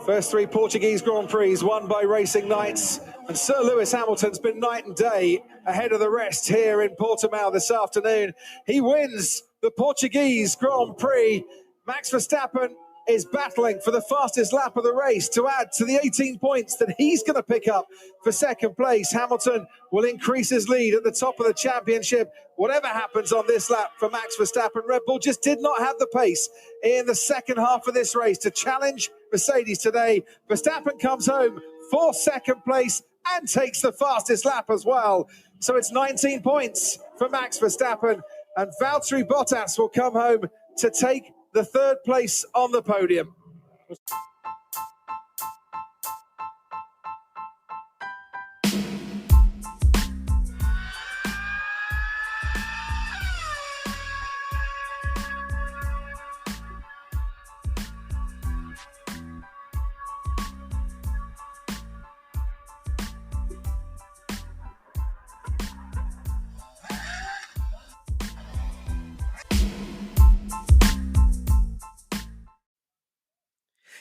First three Portuguese Grand Prix won by Racing Knights, and Sir Lewis Hamilton's been night and day ahead of the rest here in Portimao this afternoon. He wins the Portuguese Grand Prix. Max Verstappen is battling for the fastest lap of the race to add to the 18 points that he's going to pick up for second place. Hamilton will increase his lead at the top of the championship. Whatever happens on this lap for Max Verstappen, Red Bull just did not have the pace in the second half of this race to challenge Mercedes today. Verstappen comes home for second place and takes the fastest lap as well. So it's 19 points for Max Verstappen, and Valtteri Bottas will come home to take the third place on the podium.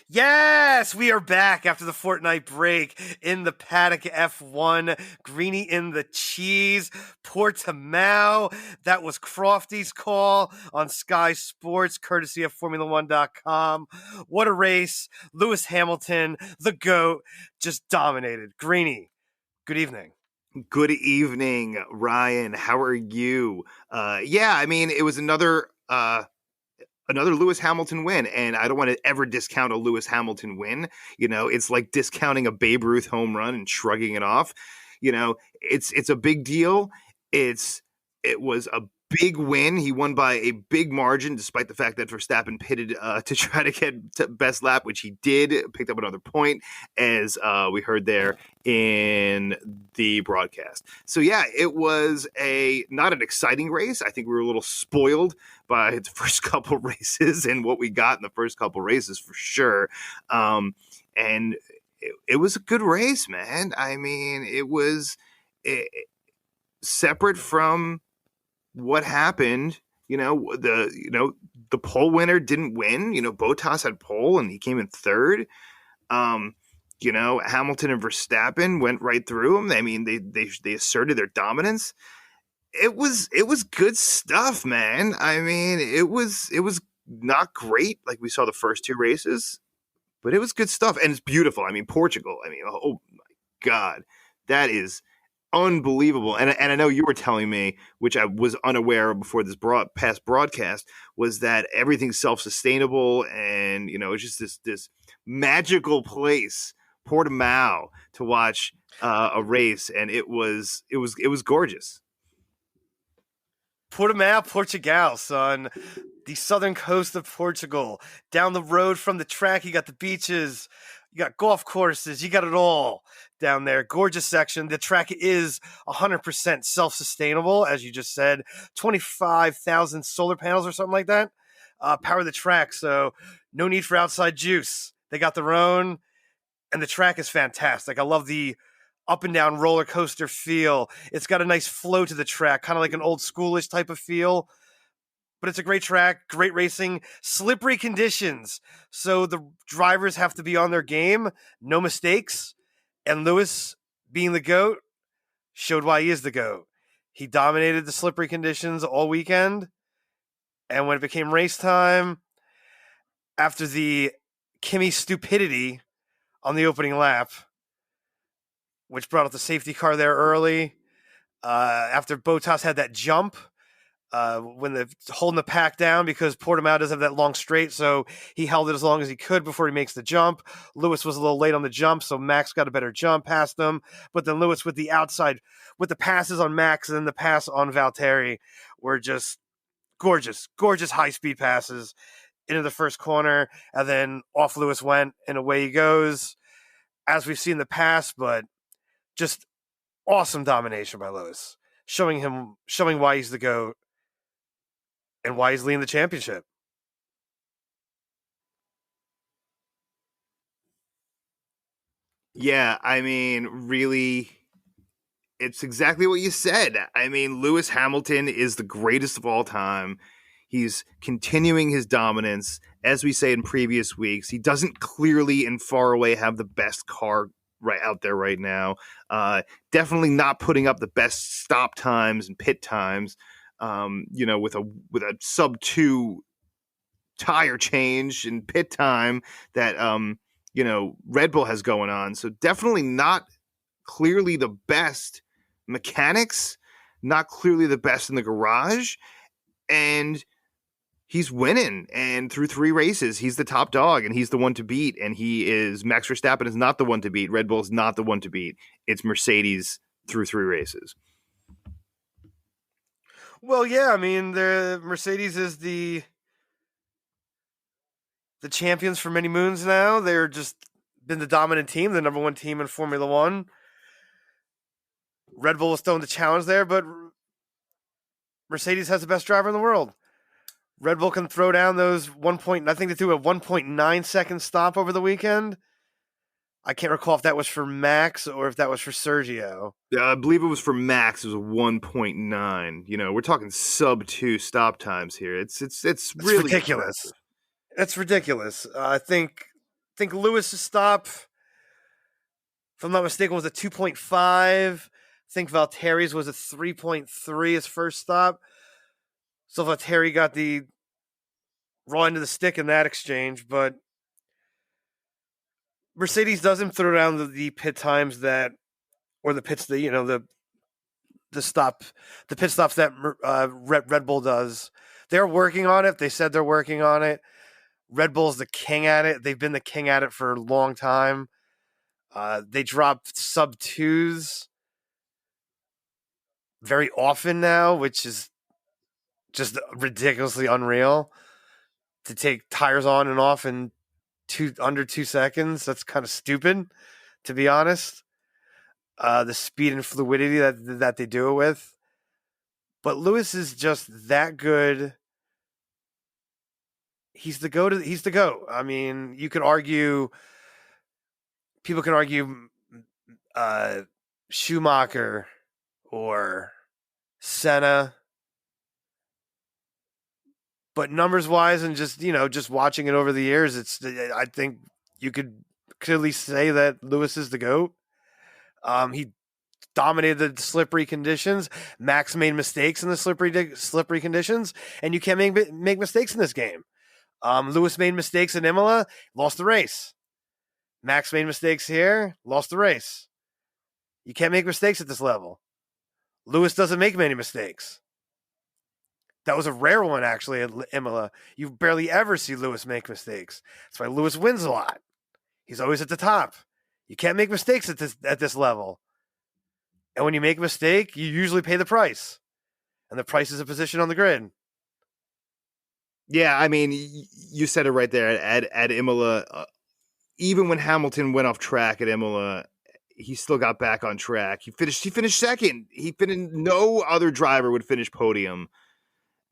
Yes, we are back after the fortnight break in the paddock F1. Greeny in the cheese, Portimao. That was Crofty's call on Sky Sports, courtesy of Formula1.com. What a race. Lewis Hamilton, the GOAT, just dominated. Greeny, good evening. Good evening, Ryan. How are you? It was another Lewis Hamilton win, and I don't want to ever discount a Lewis Hamilton win. You know, it's like discounting a Babe Ruth home run and shrugging it off. You know, it's a big deal. It was a big win. He won by a big margin, despite the fact that Verstappen pitted to try to get to best lap, which he did. Picked up another point, as we heard there in the broadcast. So yeah, it was not an exciting race. I think we were a little spoiled by the first couple races and what we got in the first couple races for sure. And it was a good race, man. I mean, it was separate from what happened. The pole winner didn't win. Bottas had pole and he came in third. Hamilton and Verstappen went right through him. I mean, they asserted their dominance. It was good stuff, man. I mean, it was not great like we saw the first two races, but it was good stuff, and it's beautiful. I mean, Portugal. I mean, oh my God, that is unbelievable. And I know you were telling me, which I was unaware of before this past broadcast, was that everything's self-sustainable, and it's just this magical place, Portimao, to watch a race, and it was gorgeous. Portimao, Portugal, son. The southern coast of Portugal. Down the road from the track, you got the beaches, you got golf courses, you got it all down there. Gorgeous section. The track is 100% self-sustainable, as you just said. 25,000 solar panels or something like that power the track, so no need for outside juice. They got their own, and the track is fantastic. I love the up and down roller coaster feel. It's got a nice flow to the track, kind of like an old schoolish type of feel. But it's a great track, great racing, slippery conditions. So the drivers have to be on their game, no mistakes. And Lewis, being the GOAT, showed why he is the GOAT. He dominated the slippery conditions all weekend. And when it became race time, after the Kimi stupidity on the opening lap, which brought out the safety car there early, after Bottas had that jump, when they're holding the pack down, because Portimao doesn't have that long straight, so he held it as long as he could before he makes the jump. Lewis was a little late on the jump, so Max got a better jump past him. But then Lewis with the outside, with the passes on Max and then the pass on Valtteri, were just gorgeous high-speed passes into the first corner, and then off Lewis went, and away he goes, as we've seen in the past. But just awesome domination by Lewis, showing why he's the GOAT and why he's leading the championship. Yeah, I mean, really, it's exactly what you said. I mean, Lewis Hamilton is the greatest of all time. He's continuing his dominance. As we say in previous weeks, he doesn't clearly and far away have the best car right out there right now. Definitely not putting up the best stop times and pit times. With a sub 2 tire change and pit time that Red Bull has going on. So definitely not clearly the best mechanics, not clearly the best in the garage, and he's winning. And through 3 races, he's the top dog, and he's the one to beat. And Max Verstappen is not the one to beat. Red Bull is not the one to beat. It's Mercedes through 3 races. Well, yeah, I mean, the Mercedes is the champions for many moons now. They're just been the dominant team, the number 1 team in Formula One. Red Bull is still in the challenge there, but Mercedes has the best driver in the world. Red Bull can throw down those I think they threw a 1.9 second stop over the weekend. I can't recall if that was for Max or if that was for Sergio. I believe it was for Max. It was a 1.9. We're talking sub 2 stop times here. It's really ridiculous. Impressive. That's ridiculous. I think Lewis's stop, if I'm not mistaken, was a 2.5. I think Valtteri's was a 3.3 his first stop. So Valtteri got the raw end of the stick in that exchange, but Mercedes doesn't throw down the pit times the pit stops that Red Bull does. They're working on it. They said they're working on it. Red Bull's the king at it. They've been the king at it for a long time. They drop sub 2s very often now, which is just ridiculously unreal. To take tires on and off in under 2 seconds, that's kind of stupid, to be honest. The speed and fluidity that they do it with. But Lewis is just that good. He's the GOAT. He's the GOAT. I mean, people can argue Schumacher or Senna, but numbers wise and just watching it over the years, I think you could clearly say that Lewis is the GOAT. He dominated the slippery conditions. Max made mistakes in the slippery conditions, and you can't make mistakes in this game. Lewis made mistakes in Imola, lost the race. Max made mistakes here, lost the race. You can't make mistakes at this level. Lewis doesn't make many mistakes. That was a rare one, actually, at Imola. You barely ever see Lewis make mistakes. That's why Lewis wins a lot. He's always at the top. You can't make mistakes at this level. And when you make a mistake, you usually pay the price. And the price is a position on the grid. Yeah, I mean, you said it right there at Imola. Even when Hamilton went off track at Imola, he still got back on track. He finished second. No other driver would finish podium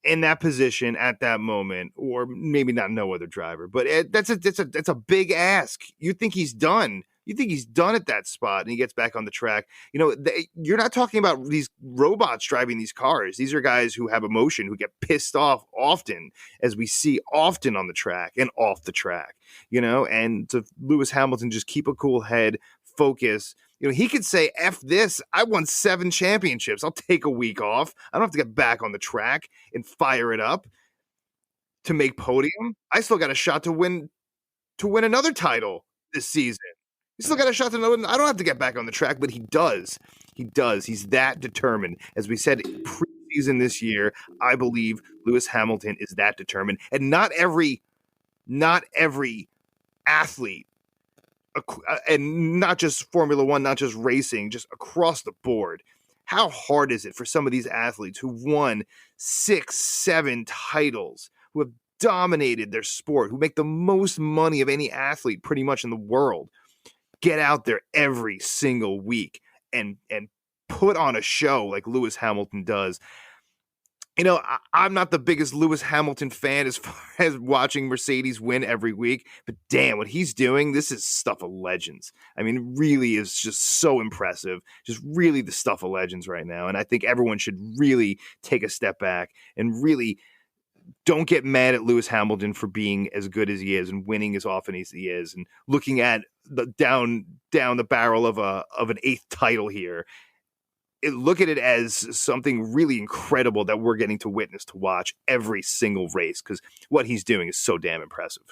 in that position at that moment, or maybe not no other driver. But that's a big ask. You think he's done? You think he's done at that spot, and he gets back on the track. You're not talking about these robots driving these cars. These are guys who have emotion, who get pissed off often, as we see often on the track and off the track. And to Lewis Hamilton just keep a cool head, focus. He could say, F this, I won 7 championships. I'll take a week off. I don't have to get back on the track and fire it up to make podium. I still got a shot to win another title this season. He's still got a shot to know. I don't have to get back on the track, but he does. He does. He's that determined. As we said preseason this year, I believe Lewis Hamilton is that determined. And not every athlete, and not just Formula One, not just racing, just across the board. How hard is it for some of these athletes who won 6, 7 titles, who have dominated their sport, who make the most money of any athlete pretty much in the world, get out there every single week and put on a show like Lewis Hamilton does? I'm not the biggest Lewis Hamilton fan as far as watching Mercedes win every week, but damn, what he's doing, this is stuff of legends. I mean, it really is just so impressive. Just really the stuff of legends right now. And I think everyone should really take a step back and really don't get mad at Lewis Hamilton for being as good as he is and winning as often as he is, and looking at the down the barrel of an 8th title here. Look at it as something really incredible that we're getting to witness, to watch every single race, because what he's doing is so damn impressive.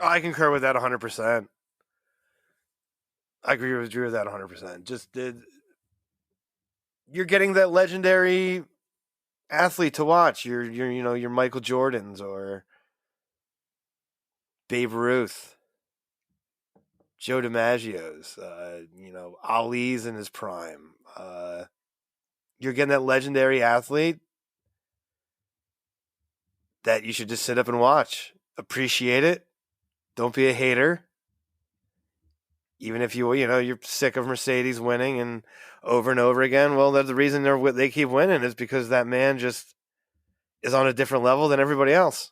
I concur with that 100%. I agree with Drew with that 100%. You're getting that legendary athlete to watch. Your Michael Jordans or Babe Ruth, Joe DiMaggio's, Ali's in his prime. You're getting that legendary athlete that you should just sit up and watch. Appreciate it. Don't be a hater. Even if you're sick of Mercedes winning and over again, well, that's the reason they keep winning is because that man just is on a different level than everybody else.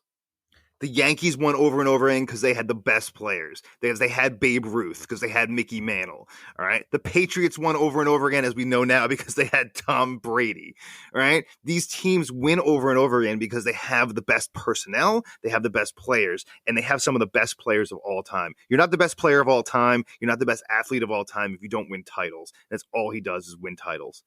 The Yankees won over and over again because they had the best players. Because they had Babe Ruth, because they had Mickey Mantle. All right. The Patriots won over and over again, as we know now, because they had Tom Brady. All right. These teams win over and over again because they have the best personnel, they have the best players, and they have some of the best players of all time. You're not the best player of all time. You're not the best athlete of all time if you don't win titles. That's all he does is win titles.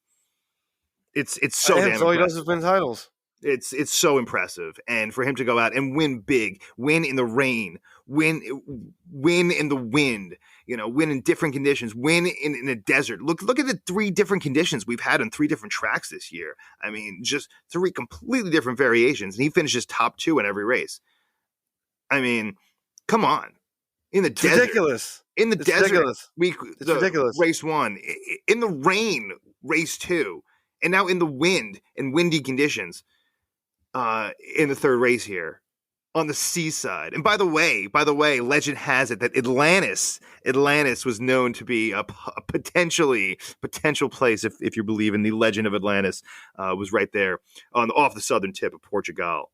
It's so damn impressive. All he does is win titles. It's so impressive, and for him to go out and win big, win in the rain, win in the wind, win in different conditions, win in a desert. Look at the 3 different conditions we've had on 3 different tracks this year. I mean, just 3 completely different variations, and he finishes top 2 in every race. I mean, come on, in the desert, ridiculous. In the desert, ridiculous. It's ridiculous. Race 1, in the rain, race 2, and now in the wind and windy conditions. In the 3rd race here on the seaside. And by the way, legend has it that Atlantis was known to be a potential place, if you believe in the legend of Atlantis, was right there off the southern tip of Portugal.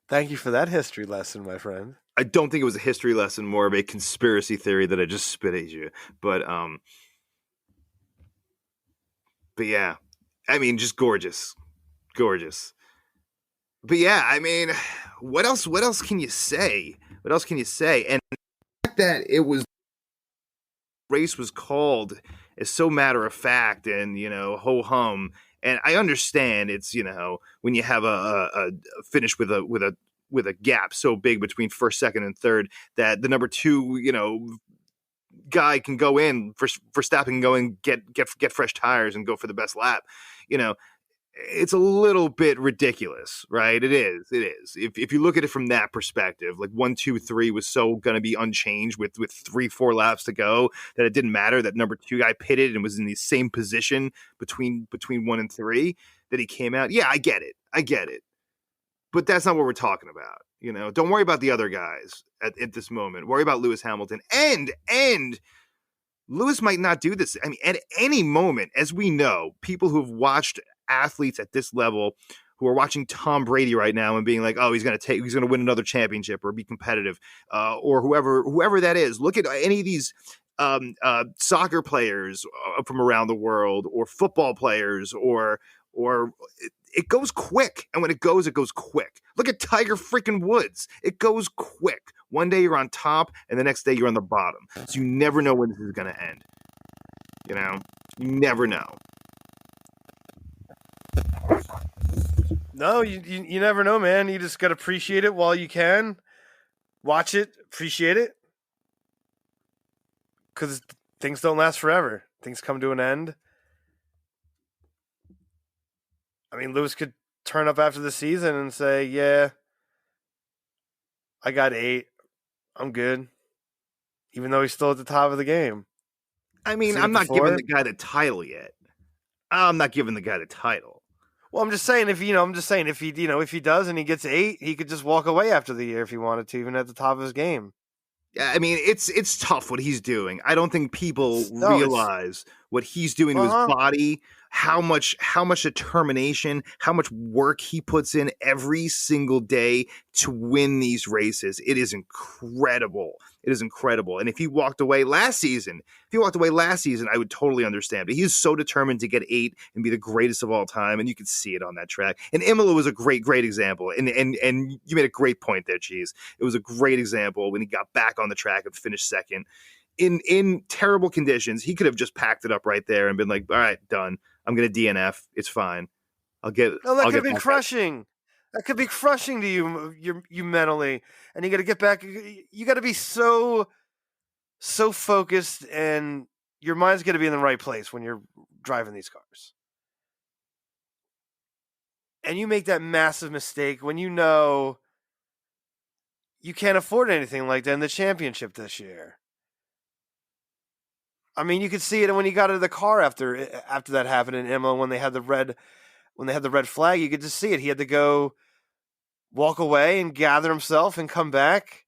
Thank you for that history lesson, my friend. I don't think it was a history lesson, more of a conspiracy theory that I just spit at you. But yeah. I mean, just gorgeous. But yeah, I mean, what else can you say? And the fact that race was called is so matter of fact and, ho hum. And I understand it's, when you have a finish with a gap so big between first, second, and third, that the number 2, guy can go in for Verstappen can go and get fresh tires and go for the best lap. It's a little bit ridiculous, right? It is. If you look at it from that perspective, like 1, 2, 3 was so going to be unchanged with 3, 4 laps to go that it didn't matter that number 2 guy pitted and was in the same position between 1 and 3 that he came out. Yeah, I get it. But that's not what we're talking about. Don't worry about the other guys at this moment. Worry about Lewis Hamilton. And Lewis might not do this. I mean, at any moment, as we know, people who've watched athletes at this level, who are watching Tom Brady right now and being like, oh, he's going to win another championship or be competitive, or whoever that is. Look at any of these soccer players from around the world, or football players, or it goes quick. And when it goes quick. Look at Tiger freaking Woods. It goes quick. One day you're on top and the next day you're on the bottom. So you never know when this is going to end. You never know. No, you never know, man. You just got to appreciate it while you can. Watch it, appreciate it. Because things don't last forever. Things come to an end. I mean, Lewis could turn up after the season and say, yeah, I got 8. I'm good. Even though he's still at the top of the game. I mean, I'm not giving the guy the title yet. I'm not giving the guy the title. Well, I'm just saying if he does and he gets 8, he could just walk away after the year if he wanted to, even at the top of his game. Yeah, I mean, it's tough what he's doing. I don't think people realize what he's doing to his body, how much determination, how much work he puts in every single day to win these races. It is incredible. It is incredible. And if he walked away last season, I would totally understand. But he is so determined to get 8 and be the greatest of all time, and you could see it on that track. And Imola was a great example. And you made a great point there, Cheese. It was a great example when he got back on the track and finished second. In terrible conditions, he could have just packed it up right there and been like, all right, done. I'm going to DNF. It's fine. That could be crushing. That could be crushing to you mentally. And you got to get back. You got to be so focused, and your mind's got to be in the right place when you're driving these cars. And you make that massive mistake when you know you can't afford anything like that in the championship this year. I mean, you could see it when he got out of the car after that happened in Imola when they had the red flag. You could just see it. He had to go walk away and gather himself and come back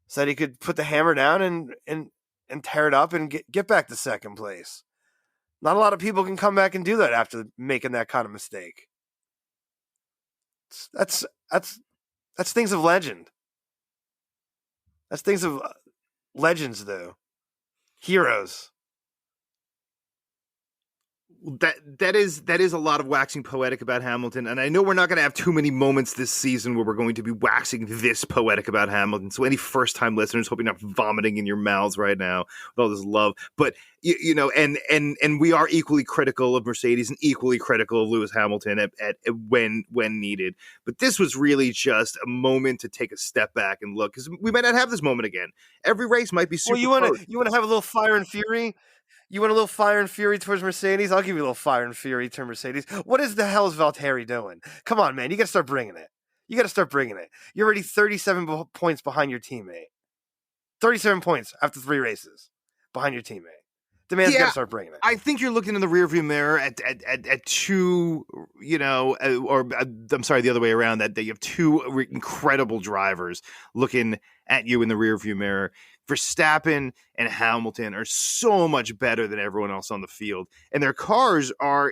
so that he could put the hammer down and tear it up and get back to second place. Not a lot of people can come back and do that after making that kind of mistake. That's things of legend. That's things of legends, though. Heroes. That is a lot of waxing poetic about Hamilton, and I know we're not going to have too many moments this season where we're going to be waxing this poetic about Hamilton. So any first-time listeners, hope you're not vomiting in your mouths right now with all this love. But you know, and we are equally critical of Mercedes and equally critical of Lewis Hamilton at when needed. But this was really just a moment to take a step back and look, because we might not have this moment again. Every race might be super. Well, you want to have a little fire and fury. You want a little fire and fury towards Mercedes? I'll give you a little fire and fury to Mercedes. What is the hell is Valtteri doing? Come on, man. You got to start bringing it. You're already 37 points behind your teammate. 37 points after 3 races behind your teammate. The man's got to start bringing it. I think you're looking in the rearview mirror at 2, I'm sorry, the other way around, that you have 2 incredible drivers looking at you in the rearview mirror. Verstappen and Hamilton are so much better than everyone else on the field, and their cars are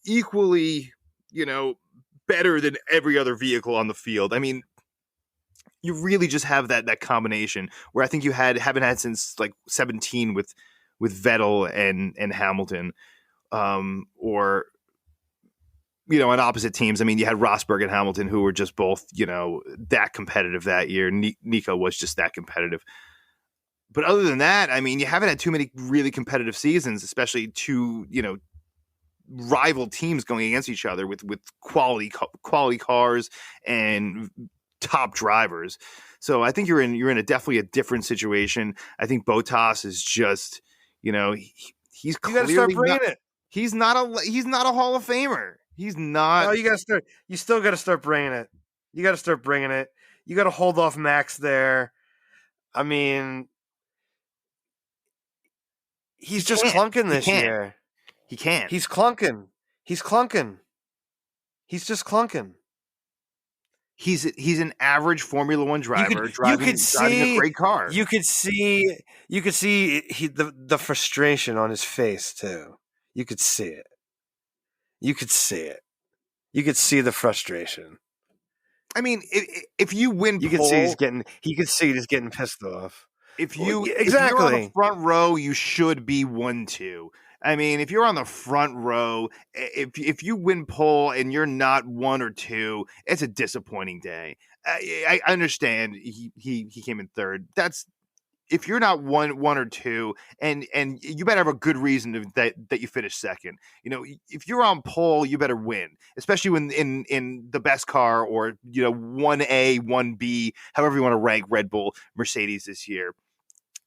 equally, better than every other vehicle on the field. I mean, you really just have that combination where I think you haven't had since like 17 with Vettel and Hamilton, or on opposite teams. I mean, you had Rosberg and Hamilton, who were just both that competitive that year. Nico was just that competitive. But other than that, I mean, you haven't had too many really competitive seasons, especially 2, rival teams going against each other with quality cars and top drivers. So I think you're in definitely a different situation. I think Bottas is just, he's clearly you got to start bringing it. He's not a Hall of Famer. He's not. No, you got to start. You still got to start bringing it. You got to start bringing it. You got to hold off Max there. I mean, he's just clunking this year. He can't. He's clunking. He's just clunking. He's an average Formula One driver driving a great car. You could see the frustration on his face too. You could see it. You could see the frustration. I mean, if you win, you can see he's getting pissed off. If you're on Exactly. the front row, you should be 1-2. I mean, if you're on the front row, if you win pole and you're not 1 or 2, it's a disappointing day. I understand he came in third. That's if you're not 1 or 2, and you better have a good reason that you finish second. If you're on pole, you better win, especially when in the best car, or 1A, 1B, however you want to rank Red Bull, Mercedes this year.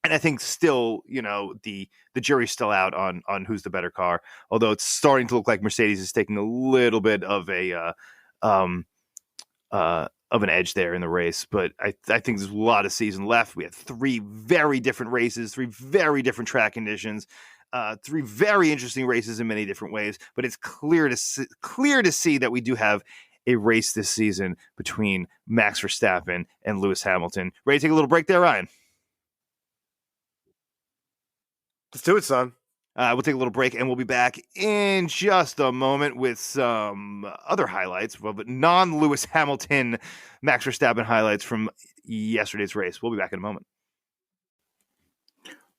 And I think still, the jury's still out on who's the better car. Although it's starting to look like Mercedes is taking a little bit of an edge there in the race. But I think there's a lot of season left. We had 3 very different races, 3 very different track conditions, 3 very interesting races in many different ways. But it's clear to see that we do have a race this season between Max Verstappen and Lewis Hamilton. Ready to take a little break there, Ryan? Let's do it, son. We'll take a little break, and we'll be back in just a moment with some other highlights, well, but non-Lewis Hamilton, Max Verstappen highlights from yesterday's race. We'll be back in a moment.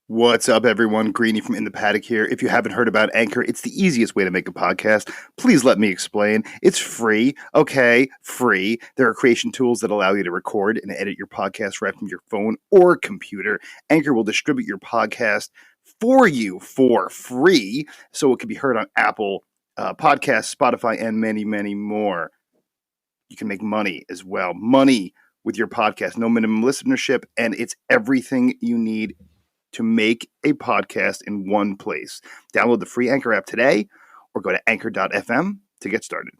What's up, everyone? Greeny from In the Paddock here. If you haven't heard about Anchor, it's the easiest way to make a podcast. Please let me explain. It's free. Okay, free. There are creation tools that allow you to record and edit your podcast right from your phone or computer. Anchor will distribute your podcast for you for free, so it can be heard on Apple Podcasts, Spotify, and many, many more. You can make money as well. Money with your podcast. No minimum listenership, and it's everything you need to make a podcast in one place. Download the free Anchor app today or go to anchor.fm to get started.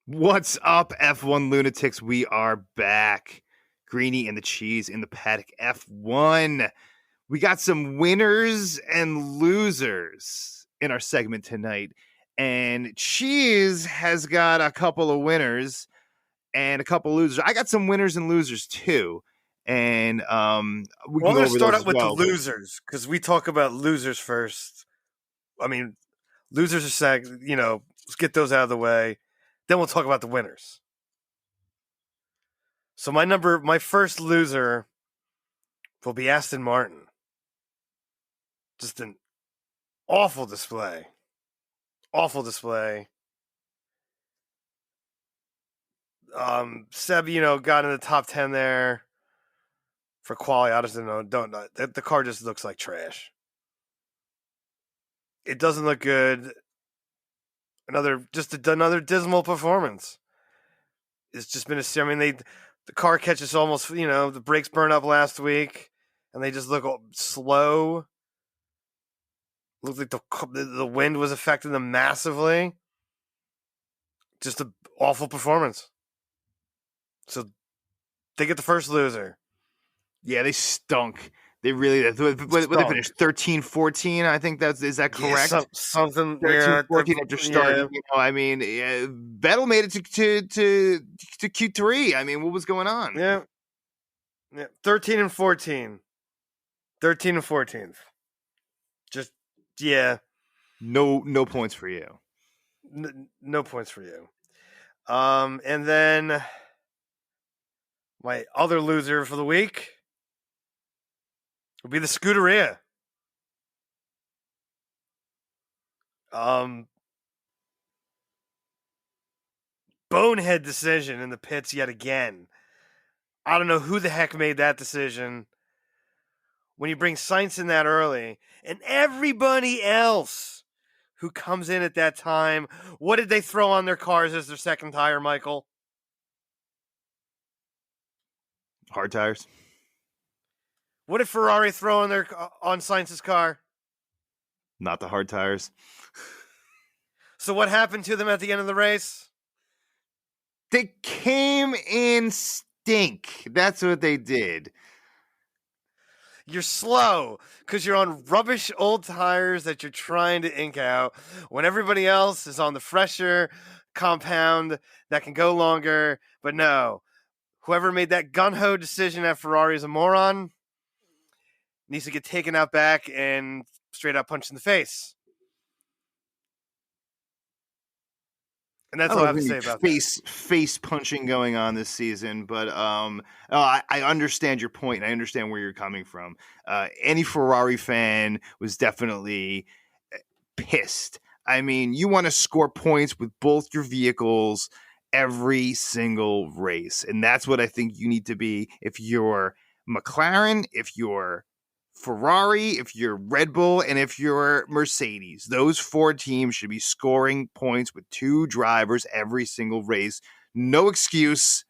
What's up, F1 lunatics? We are back. Greeny and the Cheese in the Paddock F1. We got some winners and losers in our segment tonight, and Cheese has got a couple of winners and a couple of losers. I got some winners and losers too, and I'm going to start out with the losers because we talk about losers first. I mean, losers are second. Let's get those out of the way. Then we'll talk about the winners. So my first loser will be Aston Martin. Just an awful display. Awful display. Seb, got in the top 10 there for quality. I just don't know. The car just looks like trash. It doesn't look good. Another dismal performance. It's just been the car catches almost, the brakes burned up last week, and they just look slow. Looks like the wind was affecting them massively. Just an awful performance. So they get the first loser. Yeah, they stunk. They really did. What they finished 13-14. I think is that correct? Yeah, something 13-14 after starting. Yeah. Vettel made it to Q3. I mean, what was going on? Yeah. 13 and 14. 13 and 14th. Just No points for you. No points for you. And then my other loser for the week would be the Scuderia. Bonehead decision in the pits yet again. I don't know who the heck made that decision. When you bring Sainz in that early, and everybody else who comes in at that time, what did they throw on their cars as their second tire, Michael? Hard tires. What did Ferrari throw on Sainz's car? Not the hard tires. So what happened to them at the end of the race? They came in stink. That's what they did. You're slow because you're on rubbish old tires that you're trying to ink out when everybody else is on the fresher compound that can go longer. But no, whoever made that gun-ho decision at Ferrari is a moron. Needs to get taken out back and straight up punched in the face. And that's all I have to say about face punching going on this season. But I understand your point, and I understand where you're coming from. Any Ferrari fan was definitely pissed. I mean, you want to score points with both your vehicles every single race, and that's what I think you need to be if you're McLaren, if you're Ferrari, if you're Red Bull, and if you're Mercedes. Those four teams should be scoring points with two drivers every single race. No excuse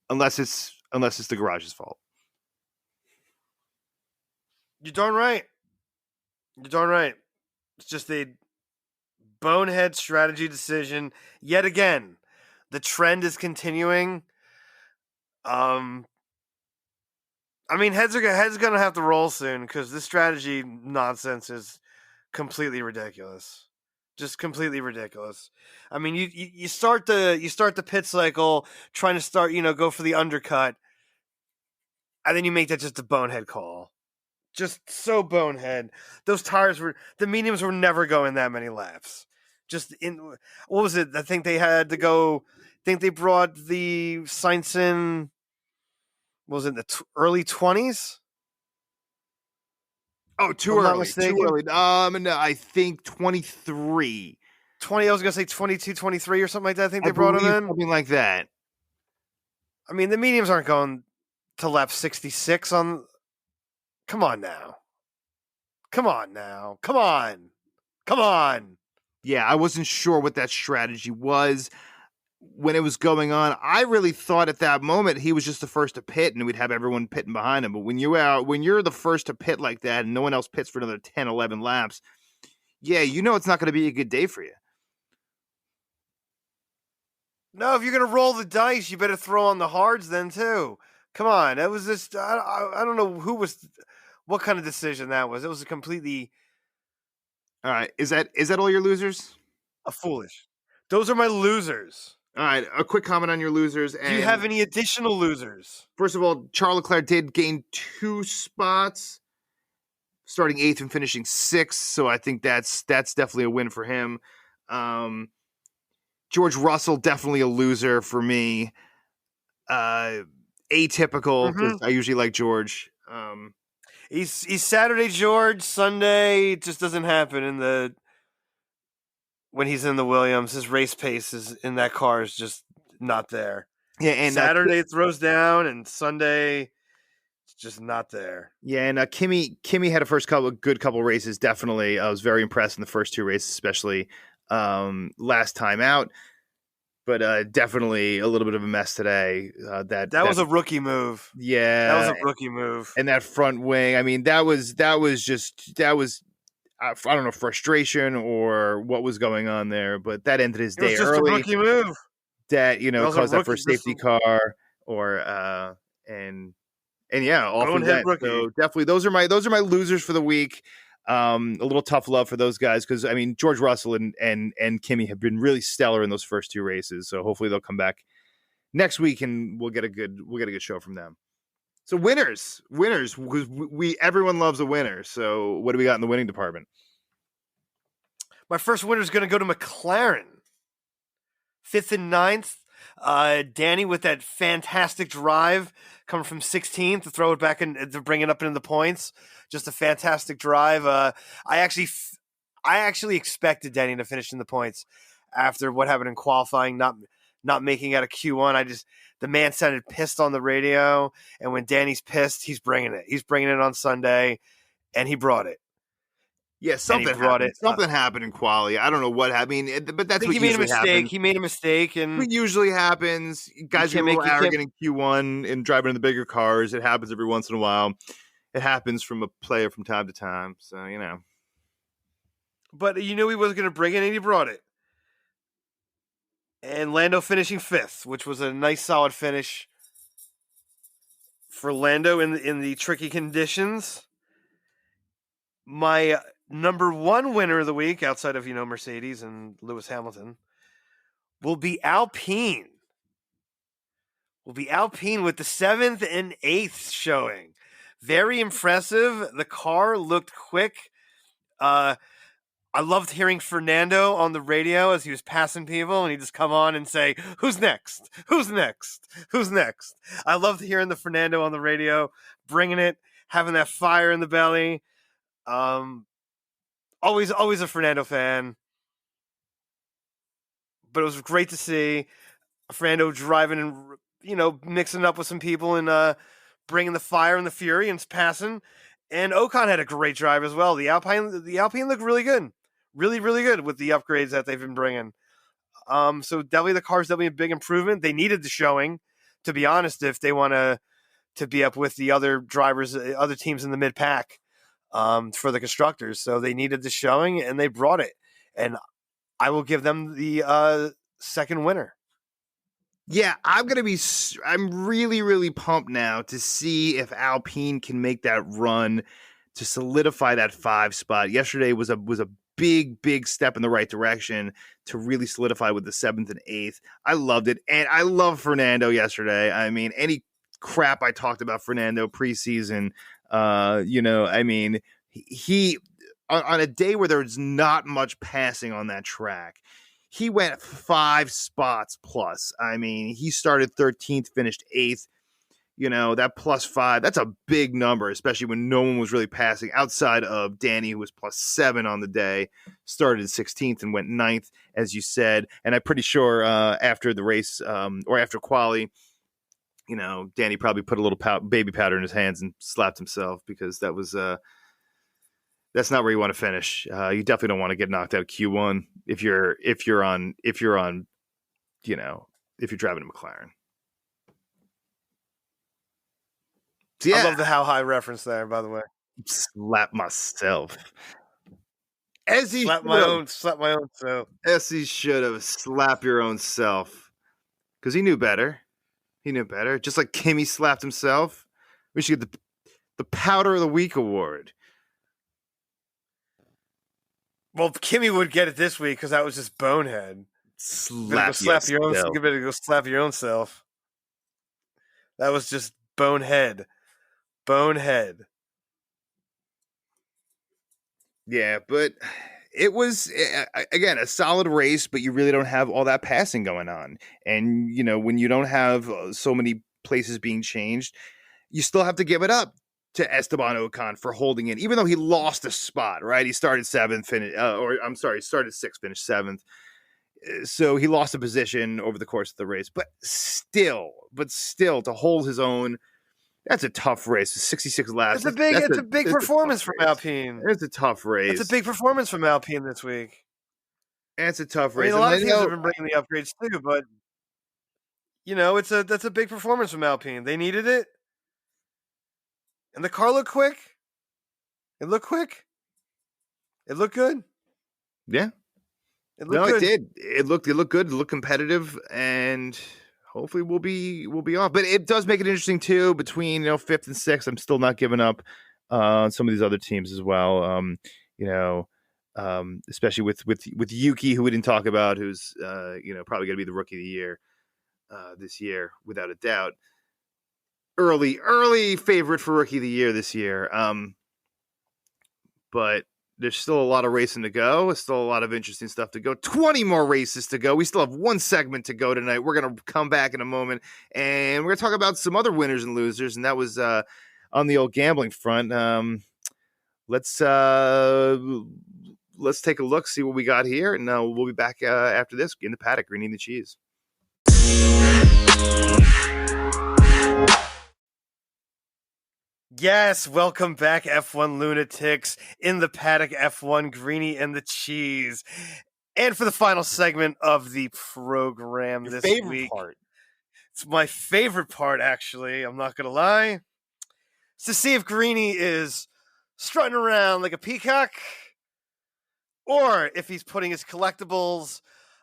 unless it's the garage's fault. You're darn right. You're darn right. It's just a bonehead strategy decision. Yet again, the trend is continuing. I mean, heads gonna have to roll soon because this strategy nonsense is completely ridiculous. Just completely ridiculous. I mean, you start the pit cycle trying to start, go for the undercut, and then you make that just a bonehead call. Just so bonehead. Those tires the mediums were never going that many laps. Just what was it? I think they had to go. I think they brought the Sainz in. What was it, the early 20s? Oh, too early. Too early. No, I think 23. 20. I was gonna say 22, 23 or something like that. I think they brought him in something like that. I mean, the mediums aren't going to lap 66 on. Come on now. Come on. Yeah, I wasn't sure what that strategy was when it was going on. I really thought at that moment he was just the first to pit and we'd have everyone pitting behind him. But when you're the first to pit like that and no one else pits for another 10, 11 laps, yeah, it's not going to be a good day for you. No, if you're going to roll the dice, you better throw on the hards then too. Come on. That was just, I don't know what kind of decision that was. It was a completely. All right. Is that all your losers? Foolish. Those are my losers. All right. A quick comment on your losers. Do you have any additional losers? First of all, Charles Leclerc did gain 2 spots, starting 8th and finishing 6th. So I think that's definitely a win for him. George Russell, definitely a loser for me. Atypical, because I usually like George. He's Saturday George, Sunday it just doesn't happen when he's in the Williams. His race pace in that car is just not there. Yeah, and Saturday it throws down, and Sunday it's just not there. Yeah, and Kimi had a good couple races. Definitely, I was very impressed in the first 2 races, especially last time out. But definitely a little bit of a mess today. That was a rookie move. Yeah, that was a rookie move. And that front wing, I mean, that was I don't know, frustration or what was going on there, but that ended his day early. It was just a rookie move. That caused that first safety car or and yeah, off we went. So definitely those are my losers for the week. A little tough love for those guys because I mean George Russell and Kimi have been really stellar in those first 2 races. So hopefully they'll come back next week and we'll get a good show from them. So winners because everyone loves a winner. So what do we got in the winning department? My first winner is going to go to McLaren. 5th and 9th. Danny with that fantastic drive coming from 16th to throw it back and to bring it up into the points. Just a fantastic drive. I actually expected Danny to finish in the points after what happened in qualifying, not making out of Q1. The man sounded pissed on the radio, and when Danny's pissed, he's bringing it. He's bringing it on Sunday, and he brought it. Yeah, something happened in quali. I don't know what happened. But that's what he made a mistake. Happens. He made a mistake, and it usually happens. Guys get a little arrogant in Q1 and driving in the bigger cars. It happens every once in a while. It happens from a player from time to time. So But he wasn't going to bring it, and he brought it. And Lando finishing 5th, which was a nice, solid finish for Lando in the tricky conditions. My number 1 winner of the week, outside of Mercedes and Lewis Hamilton, will be Alpine. With the 7th and 8th showing. Very impressive. The car looked quick. I loved hearing Fernando on the radio as he was passing people, and he'd just come on and say, "Who's next? Who's next? Who's next?" I loved hearing the Fernando on the radio, bringing it, having that fire in the belly. Always a Fernando fan. But it was great to see Fernando driving and mixing up with some people and bringing the fire and the fury and passing. And Ocon had a great drive as well. The Alpine looked really good, really really good with the upgrades that they've been bringing. So definitely the car's definitely a big improvement. They needed the showing, to be honest, if they want to be up with the other drivers, other teams in the mid pack. For the constructors. So they needed the showing and they brought it. And I will give them the second winner. Yeah, I'm really, really pumped now to see if Alpine can make that run to solidify that 5 spot. Yesterday was a big step in the right direction to really solidify with the 7th and 8th. I loved it. And I love Fernando yesterday. I mean, any crap I talked about Fernando preseason, he on a day where there's not much passing on that track, he went 5 spots plus. I mean, he started 13th, finished 8th. That +5, that's a big number, especially when no one was really passing outside of Danny, who was +7 on the day, started 16th and went 9th, as you said. And I'm pretty sure after the race or after quali, Danny probably put a little baby powder in his hands and slapped himself, because that's not where you want to finish. You definitely don't want to get knocked out Q1 if you're driving a McLaren. Yeah. I love the how high reference there, by the way. Slap myself. Slap my own self. As he should have. Slap your own self. Because he knew better. Just like Kimi slapped himself. We should get the Powder of the Week award. Well, Kimi would get it this week because that was just bonehead. Slap your own. You better go slap your own self. That was just bonehead. Yeah, but it was, again, a solid race, but you really don't have all that passing going on. And, when you don't have so many places being changed, you still have to give it up to Esteban Ocon for holding in, even though he lost a spot, right? He started 7th, started 6th, finished 7th. So he lost a position over the course of the race, but still to hold his own. That's a tough race. 66 laps. It's a big performance from Alpine. It's a tough race. It's a big performance from Alpine this week. And it's a tough race. A lot of teams have been bringing the upgrades too, but that's a big performance from Alpine. They needed it, and the car looked quick. It looked quick. It looked good. Yeah. It looked good. It did. It looked good. It looked competitive, and hopefully we'll be off. But it does make it interesting too between 5th and 6th. I'm still not giving up on some of these other teams as well. Especially with Yuki, who we didn't talk about, who's probably going to be the rookie of the year this year without a doubt. Early favorite for rookie of the year this year. But there's still a lot of racing to go. There's still a lot of interesting stuff to go. 20 more races to go. We still have one segment to go tonight. We're going to come back in a moment, and we're going to talk about some other winners and losers, and that was on the old gambling front. Let's take a look, see what we got here, and we'll be back after this in the paddock, greening the cheese. Yes, welcome back, F1 lunatics, in the paddock, F1 Greenie and the Cheese. And for the final segment of the program this week. Part. It's my favorite part, actually. I'm not going to lie. It's to see if Greenie is strutting around like a peacock, or if he's putting his collectibles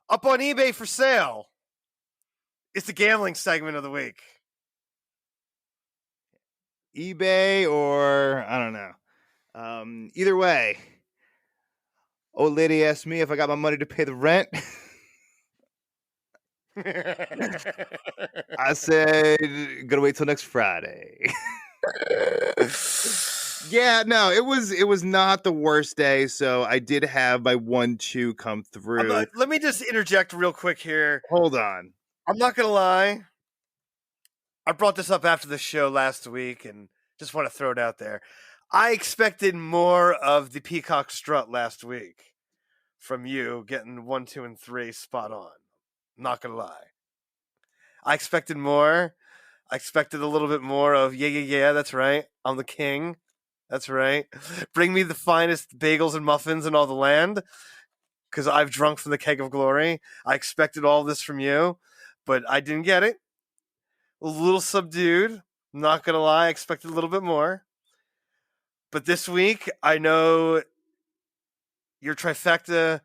up on eBay for sale. It's the gambling segment of the week. eBay, or I don't know. Either way, old lady asked me if I got my money to pay the rent. I said, gonna wait till next Friday. Yeah, no, it was not the worst day. So I did have my 1-2 come through. Let me just interject real quick here. Hold on. I'm not gonna lie. I brought this up after the show last week, and just want to throw it out there. I expected more of the peacock strut last week from you, getting 1, 2, and 3 spot on. Not gonna lie. I expected more. I expected a little bit more of yeah. That's right. I'm the king. That's right. Bring me the finest bagels and muffins in all the land, because I've drunk from the keg of glory. I expected all this from you, but I didn't get it. A little subdued. Not going to lie. I expected a little bit more. But this week, I know your trifecta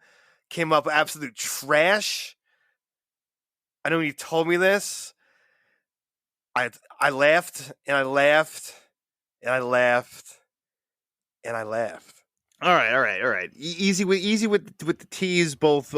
came up absolute trash. I know when you told me this, I laughed, and I laughed, and I laughed, and I laughed. All right. Easy with the teas, both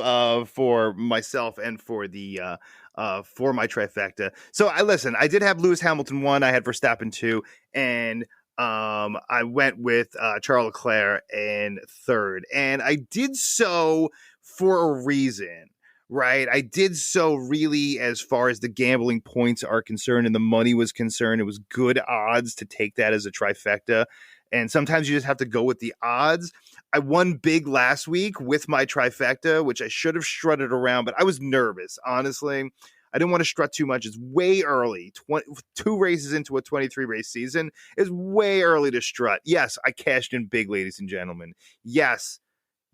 for myself and for my trifecta. So I listen. I did have Lewis Hamilton 1. I had Verstappen 2, and I went with Charles Leclerc in third, and I did so for a reason. Right, I did so really as far as the gambling points are concerned and the money was concerned. It was good odds to take that as a trifecta. And sometimes you just have to go with the odds. I won big last week with my trifecta, which I should have strutted around, but I was nervous, honestly. I didn't want to strut too much. It's way early. 2 races into a 23 race season is way early to strut. Yes, I cashed in big, ladies and gentlemen. Yes,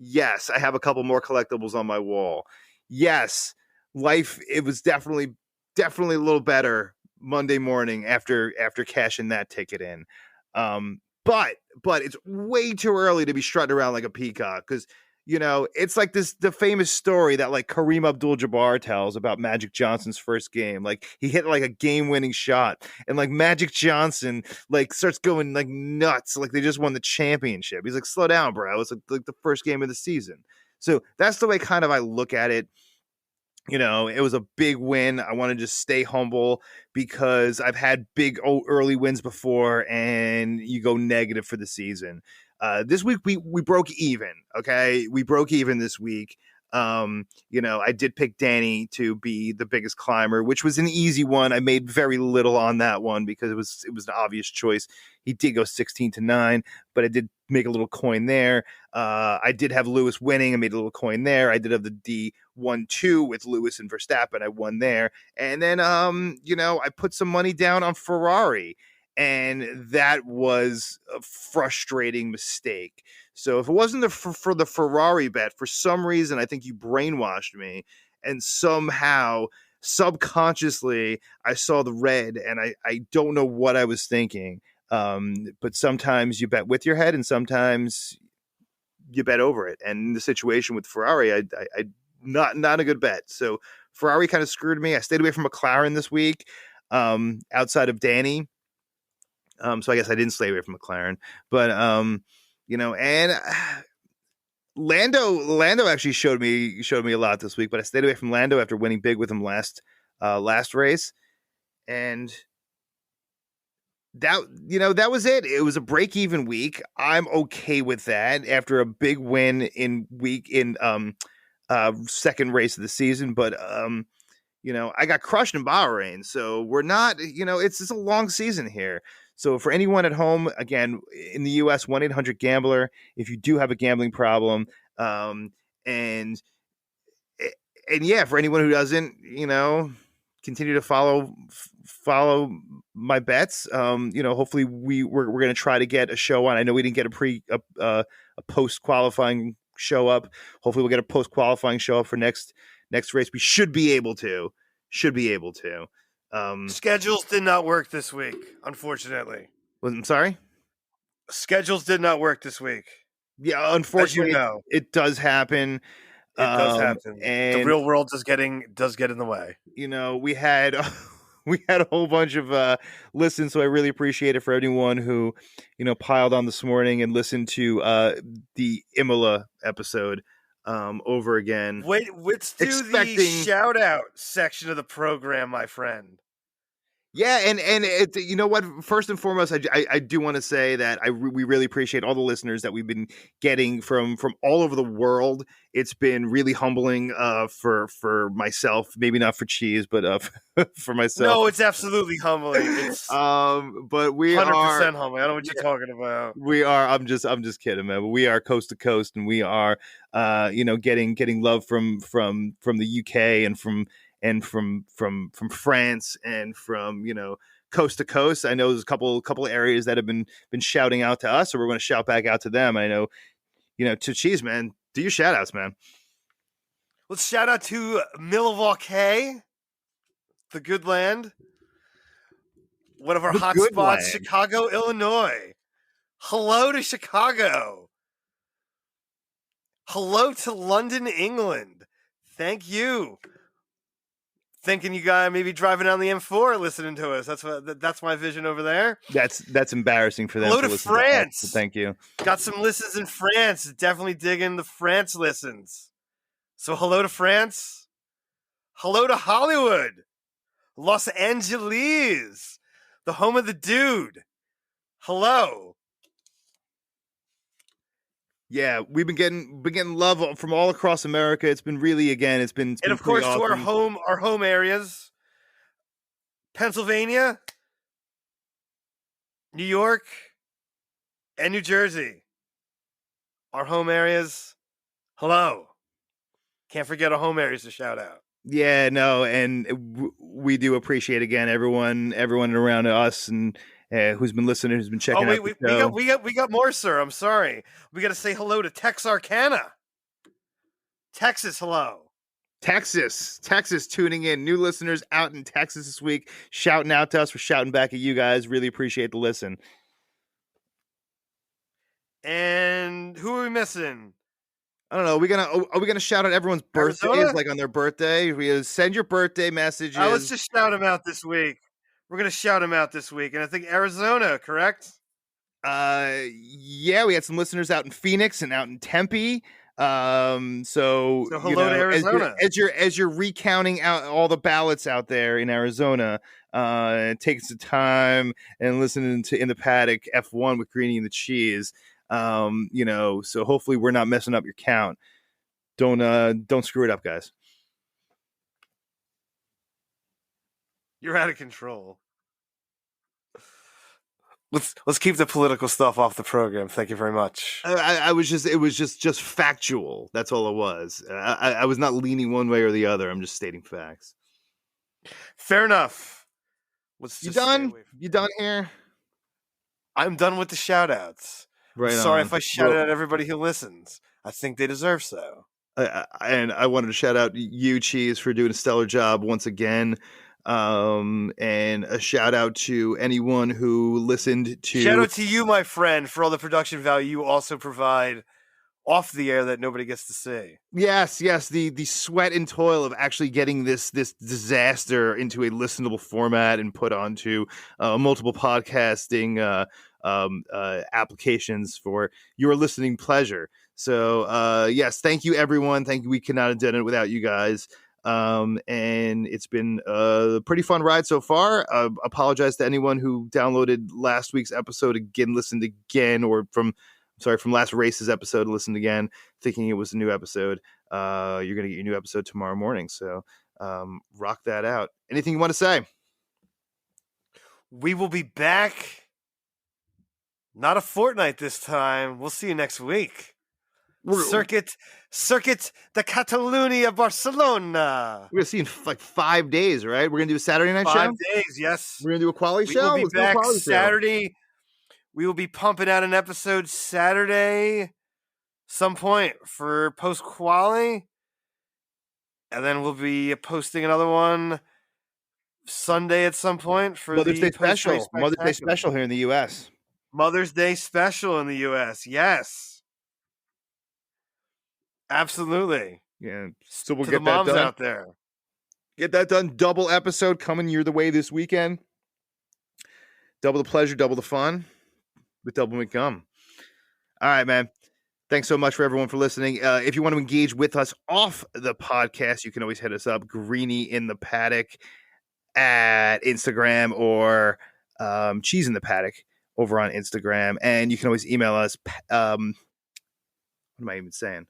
I have a couple more collectibles on my wall. Yes, life, it was definitely a little better Monday morning after cashing that ticket in. But it's way too early to be strutting around like a peacock, because it's like the famous story that like Kareem Abdul-Jabbar tells about Magic Johnson's first game. Like he hit like a game-winning shot, and like Magic Johnson like starts going like nuts, like they just won the championship. He's like, slow down, bro. It's like the first game of the season. So that's the way kind of I look at it. It was a big win. I want to just stay humble because I've had big early wins before, and you go negative for the season. This week we broke even. Okay, we broke even this week. I did pick Danny to be the biggest climber, which was an easy one. I made very little on that one because it was an obvious choice. He did go 16-9, but I did make a little coin there. I did have Lewis winning. I made a little coin there. I did have the D1-2 with Lewis and Verstappen. I won there. And then, I put some money down on Ferrari, and that was a frustrating mistake. So if it wasn't for the Ferrari bet, for some reason, I think you brainwashed me, and somehow subconsciously I saw the red, and I don't know what I was thinking. But sometimes you bet with your head, and sometimes you bet over it. And in the situation with Ferrari, I not a good bet. So Ferrari kind of screwed me. I stayed away from McLaren this week, outside of Danny. So I guess I didn't stay away from McLaren, but and Lando actually showed me a lot this week, but I stayed away from Lando after winning big with him last race, and that was it. It was a break-even week. I'm okay with that after a big win in second race of the season, but I got crushed in Bahrain, so we're not, it's a long season here. So for anyone at home, again, in the U.S., 1-800-GAMBLER, if you do have a gambling problem, and yeah, for anyone who doesn't, continue to follow my bets. Hopefully we're going to try to get a show on. I know we didn't get a post qualifying show up. Hopefully we'll get a post qualifying show up for next race. We should be able to. Schedules did not work this week, unfortunately. I'm sorry? Schedules did not work this week. Yeah, unfortunately, it does happen. It does happen. And the real world does get in the way. We had a whole bunch of listens, so I really appreciate it for anyone who, piled on this morning and listened to the Imola episode over again. Wait, let's do the shout out section of the program, my friend. Yeah, and it, you know what? First and foremost, I do want to say that we really appreciate all the listeners that we've been getting from all over the world. It's been really humbling for myself, maybe not for Cheese, but for myself. No, it's absolutely humbling. It's but we 100% humbling. I don't know what you're talking about. We are. I'm just kidding, man. But we are coast to coast, and we are getting love from the UK and from France and from coast to coast. I know there's a couple areas that have been shouting out to us, so we're going to shout back out to them. I know to Cheese, man, do your shout outs, man. Let's shout out to Milwaukee, the good land, one of our hot spots, Chicago, Illinois. Hello to Chicago. Hello to London, England. Thank you thinking you guys maybe driving down the M4 listening to us. That's my vision over there. That's embarrassing for them. Hello to to listen France. To us, so thank you. Got some listens in France. Definitely digging the France listens. So hello to France. Hello to Hollywood. Los Angeles. The home of the dude. Hello. Yeah, we've been getting love from all across America. It's been really, again, it's been And of course awesome. to our home areas. Pennsylvania, New York, and New Jersey. Our home areas. Hello. Can't forget our home areas to shout out. Yeah, no, and we do appreciate, again, everyone around us and who's been listening, who's been checking out the show. We got more, sir. I'm sorry. We got to say hello to Texarkana. Texas, hello. Texas tuning in. New listeners out in Texas this week, shouting out to us. We're shouting back at you guys. Really appreciate the listen. And who are we missing? I don't know. Are we gonna shout out everyone's birthdays, Arizona? like on their birthday? We send your birthday messages. Let's just shout them out this week. We're gonna shout them out this week, and I think Arizona, correct? Yeah, we had some listeners out in Phoenix and out in Tempe. So hello to Arizona. As you're recounting out all the ballots out there in Arizona, take some time and listening to In the Paddock F1 with Greenie and the Cheese. So hopefully we're not messing up your count. Don't screw it up, guys. You're out of control. Let's keep the political stuff off the program. Thank you very much. It was just factual. That's all it was. I was not leaning one way or the other. I'm just stating facts. Fair enough. You done? You done here? I'm done with the shout outs. Right. Sorry if I shouted out everybody who listens. I think they deserve so. And I wanted to shout out you, Cheese, for doing a stellar job once again. And a shout out to anyone who listened to. Shout out to you, my friend, for all the production value you also provide off the air that nobody gets to see. Yes. The sweat and toil of actually getting this disaster into a listenable format and put onto multiple podcasting applications for your listening pleasure. So yes, thank you, everyone. Thank you. We could not have done it without you guys. And it's been a pretty fun ride so far. Apologize to anyone who downloaded last week's episode again, listened again, or from last race's episode, listened again, thinking it was a new episode. You're going to get your new episode tomorrow morning. So rock that out. Anything you want to say? We will be back. Not a fortnight this time. We'll see you next week. Circuit de Catalunya, Barcelona. We're going to see you in like 5 days, right? We're going to do a Saturday night show? 5 days, yes. We're going to do a quality show? We will be back Saturday. We will be pumping out an episode Saturday some point for post-quali. And then we'll be posting another one Sunday at some point for Mother's Day special. Mother's Day special here in the U.S. Mother's Day special in the U.S. Yes. Absolutely. Yeah. So we'll to get the that moms done. out there. Get that done. Double episode coming your way this weekend. Double the pleasure, double the fun with Double McGum. All right, man. Thanks so much for everyone for listening. If you want to engage with us off the podcast, you can always hit us up, Greenie in the Paddock at Instagram, or Cheese in the Paddock over on Instagram. And you can always email us. What am I even saying?